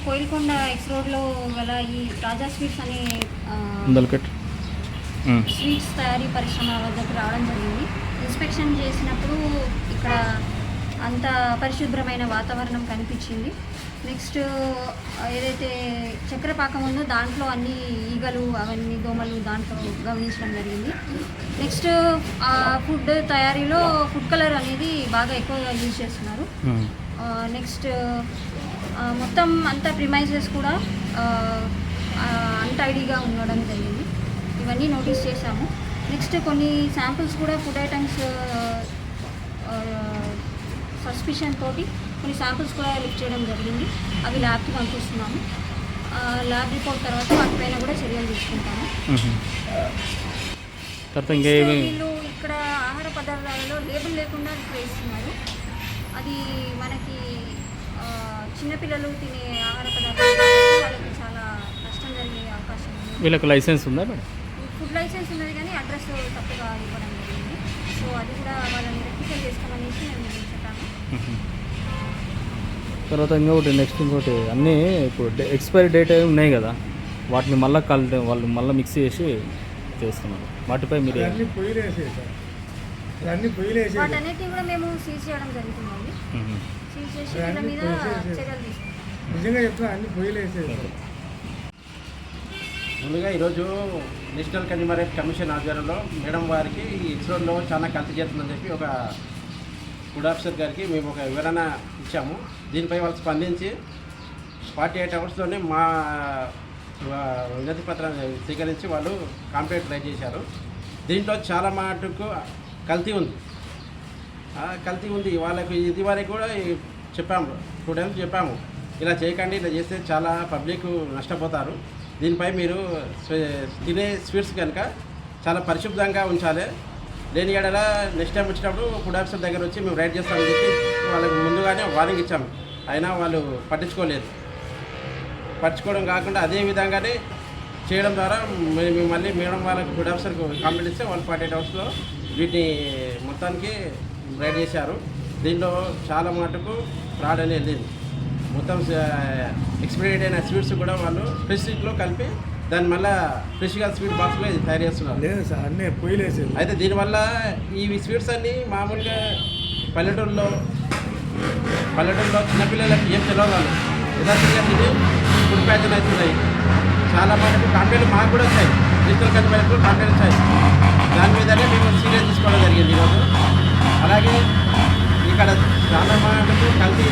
Koilkonda X రోడ్లో గల ఈ రాజా స్వీట్స్ అనే స్వీట్స్ తయారీ పరిశ్రమ వద్దకు రావడం జరిగింది. ఇన్స్పెక్షన్ చేసినప్పుడు ఇక్కడ అంత పరిశుభ్రమైన వాతావరణం కనిపించింది. నెక్స్ట్ ఏదైతే చక్కెర పాకం ఉందో దాంట్లో అన్ని ఈగలు అవన్నీ దోమలు దాంట్లో గమనించడం జరిగింది. నెక్స్ట్ ఫుడ్ తయారీలో ఫుడ్ కలర్ అనేది బాగా ఎక్కువగా యూజ్ చేస్తున్నారు. నెక్స్ట్ మొత్తం అంతా ప్రిమైజెస్ కూడా అన్టైడీగా ఉండడం జరిగింది. ఇవన్నీ నోటీస్ చేశాము. నెక్స్ట్ కొన్ని శాంపిల్స్ కూడా ఫుడ్ ఐటమ్స్ సస్పిషన్ తోటి కొన్ని శాంపిల్స్ కూడా లిఫ్ట్ చేయడం జరిగింది. అవి ల్యాబ్కి పంపిస్తున్నాము. ల్యాబ్ రిపోర్ట్ తర్వాత వాటిపైన కూడా చర్యలు తీసుకుంటాము. వీళ్ళు ఇక్కడ ఆహార పదార్థాలలో లేబుల్ లేకుండా వేస్తున్నారు. అది మనకి చిన్నపిల్లలు తినే ఆహార పదార్థాలు వాళ్ళకి చాలా నష్టం జరిగే అవకాశం ఉంది. వీళ్ళకి లైసెన్స్ ఉందా మేడం? ఫుడ్ లైసెన్స్ ఉన్నది కానీ అడ్రస్ తప్పుగా ఇవ్వడం జరిగింది. సో అది కూడా వాళ్ళని రెక్టిఫై చేసుకోమనేసి మేము చెప్పాము. తర్వాత ఇంకోటి అన్నీ ఇప్పుడు ఎక్స్పైరీ డేట్ ఉన్నాయి కదా, వాటిని మళ్ళీ వాళ్ళు మళ్ళీ మిక్స్ చేసి చేస్తున్నారు. వాటిపై మీరు వాటన్నిటిని కూడా మేము సీజ్ చేయడం జరుగుతుంది. సీజ్ చేసి వీళ్ళ మీద చర్యలు తీసుకుంటాం. ముందుగా ఈరోజు నేషనల్ కన్జ్యూమర్ రైట్స్ కమిషన్ ఆధ్వర్యంలో మేడం వారికి ఈ ఎక్స్రోడ్లో చాలా కల్తీ చేస్తుందని చెప్పి ఒక ఫుడ్ ఆఫీసర్ గారికి మేము ఒక వివరణ ఇచ్చాము. దీనిపై వాళ్ళు స్పందించి 48 అవర్స్లోనే మా వినతి పత్రాన్ని స్వీకరించి వాళ్ళు కంప్లైంట్ రైజ్ చేశారు. దీంట్లో చాలా మటుకు కల్తీ ఉంది. వాళ్ళకి ఇది వరకు కూడా చెప్పాము, 2 times చెప్పాము, ఇలా చేయకండి, ఇలా చేస్తే చాలా పబ్లిక్ నష్టపోతారు. దీనిపై మీరు తినే స్వీట్స్ కనుక చాలా పరిశుభ్రంగా ఉంచాలి. లేని ఏడల నెక్స్ట్ టైం వచ్చినప్పుడు ఫుడ్ ఆఫీసర్ దగ్గర వచ్చి మేము రైడ్ చేస్తామని చెప్పి వాళ్ళకి ముందుగానే వార్నింగ్ ఇచ్చాము. అయినా వాళ్ళు పట్టించుకోవడం కాకుండా అదే విధంగానే చేయడం ద్వారా మేము మళ్ళీ మేడం వాళ్ళకి ఫుడ్ ఆఫీసర్కి కంప్లైంట్ ఇస్తే వాళ్ళు 48 అవర్స్లో వీటిని మొత్తానికి రైడ్ చేశారు. దీనిలో చాలా మటుకు ఫ్రాడ్ అని వెళ్ళింది. మొత్తం ఎక్స్పైరీ డేట్ అయిన స్వీట్స్ కూడా వాళ్ళు ఫ్రెష్ స్వీట్లో కలిపి దాన్ని మళ్ళీ ఫ్రెష్గా స్వీట్ బాక్స్లో ఇది తయారు చేస్తున్నారు. అన్నీ పొయ్యిలేసేది. అయితే దీనివల్ల ఈ స్వీట్స్ అన్నీ మామూలుగా పల్లెటూరులో చిన్నపిల్లలకి ఏం తెలియదు. యథార్థంగా ఇది ఫుడ్ ప్యాకెట్ అవుతున్నాయి. చాలా మటుకు కంప్లైంట్లు మాకు కూడా వచ్చాయి. డిజిటల్ కంపెనీలకు కంప్లైంట్ వచ్చాయి. దాని మీదనే మేము సీరియస్ తీసుకోవడం జరిగింది ఈరోజు. అలాగే ఇక్కడ చాలా మటుకు కల్తీ